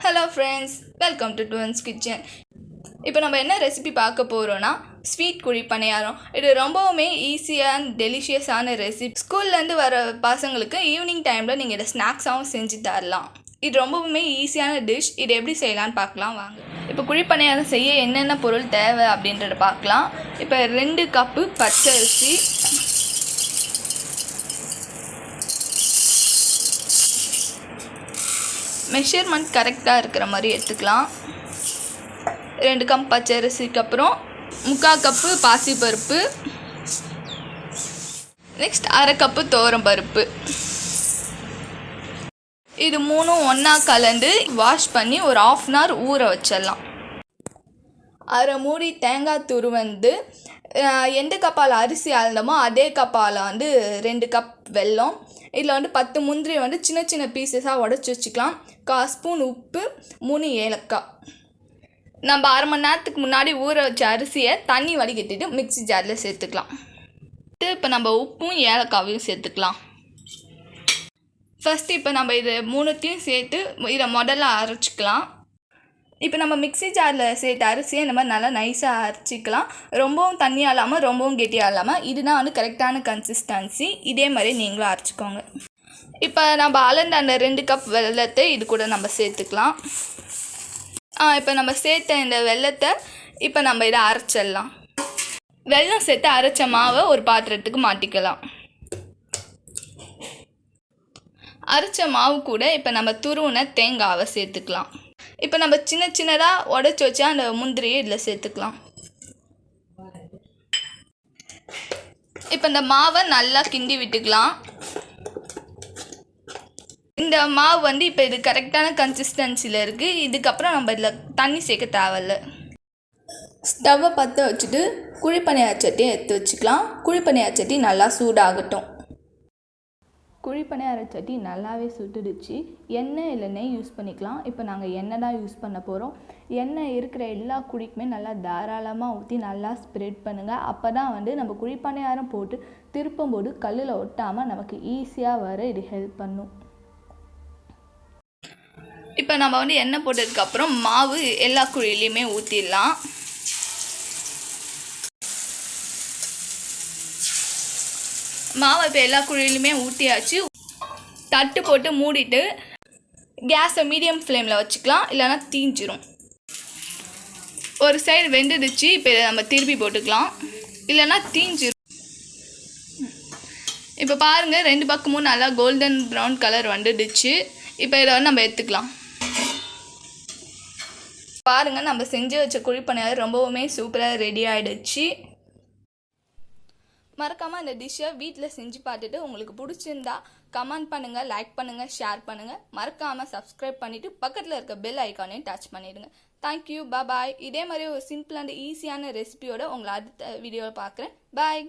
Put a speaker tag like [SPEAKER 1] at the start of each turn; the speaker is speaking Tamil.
[SPEAKER 1] Hello friends, welcome to Twins Kitchen. இப்போ நம்ம என்ன ரெசிபி பார்க்க போகிறோன்னா ஸ்வீட் குழி பணியாரம். இது ரொம்பவுமே ஈஸியான டெலிஷியஸான ரெசிபி. ஸ்கூல்லேருந்து வர பசங்களுக்கு ஈவினிங் டைமில் நீங்கள் இதை ஸ்நாக்ஸாகவும் செஞ்சு தரலாம். இது ரொம்பவுமே ஈஸியான டிஷ். இது எப்படி செய்யலான்னு பார்க்கலாம் வாங்க. இப்போ குழி பணியாரம் செய்ய என்னென்ன பொருள் தேவை அப்படின்றத பார்க்கலாம். இப்போ 2 கப்பு பச்சரிசி, மெஷர்மெண்ட் கரெக்டாக இருக்கிற மாதிரி எடுத்துக்கலாம். 2 கப் பச்சரிசிக்கு அப்புறம் 3/4 கப்பு பாசிப்பருப்பு, நெக்ஸ்ட் 1/2 கப்பு துவரம்பருப்பு. இது 3ம் ஒன்றா கலந்து வாஷ் பண்ணி ஒரு 1/2 hour ஊற வச்சிடலாம். 1/2 மூடி தேங்காய் துருவந்து, எந்த கப்பால் அரிசி அளந்தமோ அதே கப்பால் 2 கப் வெல்லம். இதில் 10 முந்திரி சின்ன சின்ன பீசஸாக உடச்சி வச்சுக்கலாம். 1/4 ஸ்பூன் உப்பு, 3 ஏலக்காய். நம்ம 1/2 மணி நேரத்துக்கு முன்னாடி ஊற வச்ச அரிசியை தண்ணி வடிகட்டிட்டு மிக்ஸி ஜாரில் சேர்த்துக்கலாம். இப்போ நம்ம உப்பும் ஏலக்காவையும் சேர்த்துக்கலாம். ஃபஸ்ட்டு இப்போ நம்ம இது 3த்தையும் சேர்த்து இதை முதல்ல அரைச்சிக்கலாம். இப்போ நம்ம மிக்ஸி ஜாரில் சேர்த்த அரிசியை இந்த மாதிரி நல்லா நைஸாக அரைச்சிக்கலாம். ரொம்பவும் தண்ணியாக இல்லாமல் ரொம்பவும் கெட்டியாக இல்லாமல். இதுதான் கரெக்டான கன்சிஸ்டன்சி. இதே மாதிரி நீங்களும் அரைச்சிக்கோங்க. இப்போ நம்ம அளந்த அந்த 2 கப் வெல்லத்தை இது கூட நம்ம சேர்த்துக்கலாம். இப்போ நம்ம சேர்த்த இந்த வெல்லத்தை இப்போ நம்ம இதை அரைச்சிடலாம். வெல்லம் சேர்த்து அரைச்ச மாவை ஒரு பாத்திரத்துக்கு மாட்டிக்கலாம். அரைச்ச மாவு கூட இப்போ நம்ம துருவின தேங்காவை சேர்த்துக்கலாம். இப்போ நம்ம சின்ன சின்னதாக உடச்சி வச்சா அந்த முந்திரியை இதில் சேர்த்துக்கலாம். இப்போ இந்த மாவை நல்லா கிண்டி விட்டுக்கலாம். இந்த மாவு இப்போ இது கரெக்டான கன்சிஸ்டன்சியில் இருக்குது. இதுக்கப்புறம் நம்ம இதில் தண்ணி சேர்க்க தேவையில்ல. ஸ்டவ்வை பற்ற வச்சுட்டு குழிப்பணியார சட்டியை எடுத்து வச்சுக்கலாம். குழிப்பணியார சட்டி நல்லா சூடாகட்டும். குழிப்பணியார சட்டி நல்லாவே சுட்டுடுச்சு. எண்ணெய் இல்லை நெய் யூஸ் பண்ணிக்கலாம். இப்போ நாங்கள் எண்ணெய் தான் யூஸ் பண்ண போகிறோம். எண்ணெய் இருக்கிற எல்லா குழிக்குமே நல்லா தாராளமாக ஊற்றி நல்லா ஸ்ப்ரெட் பண்ணுங்கள். அப்போ தான் நம்ம குழிப்பணியாரம் போட்டு திருப்பும்போது கல்லில் ஒட்டாமல் நமக்கு ஈஸியாக வர இது ஹெல்ப் பண்ணும். இப்போ நம்ம எண்ணெய் போட்டதுக்கப்புறம் மாவு எல்லா குழியிலையுமே ஊற்றிடலாம். மாவை இப்போ எல்லா குழியிலுமே ஊற்றியாச்சு. தட்டு போட்டு மூடிட்டு கேஸை மீடியம் ஃப்ளேமில் வச்சுக்கலாம், இல்லைனா தீஞ்சிரும். ஒரு சைடு வெந்துடுச்சு. இப்போ நம்ம திருப்பி போட்டுக்கலாம், இல்லைனா தீஞ்சிரும். இப்போ பாருங்கள், 2 பக்கமும் நல்லா கோல்டன் ப்ரௌன் கலர் வந்துடுச்சு. இப்போ இதை நம்ம எடுத்துக்கலாம். பாருங்கள், நம்ம செஞ்சு வச்ச குழிப்பணியாரம் ரொம்பவுமே சூப்பராக ரெடி ஆகிடுச்சு. மறக்காமல் இந்த டிஷ்ஷை வீட்டில் செஞ்சு பார்த்துட்டு உங்களுக்கு பிடிச்சிருந்தா கமெண்ட் பண்ணுங்கள், லைக் பண்ணுங்கள், ஷேர் பண்ணுங்கள். மறக்காமல் சப்ஸ்கிரைப் பண்ணிவிட்டு பக்கத்தில் இருக்க பெல் ஐக்கானையும் டச் பண்ணிவிடுங்க. தேங்க்யூ, பாய். இதே மாதிரி ஒரு சிம்பிள் அண்ட் ஈஸியான ரெசிபியோட உங்களை அடுத்த வீடியோவில் பார்க்குறேன். பாய்.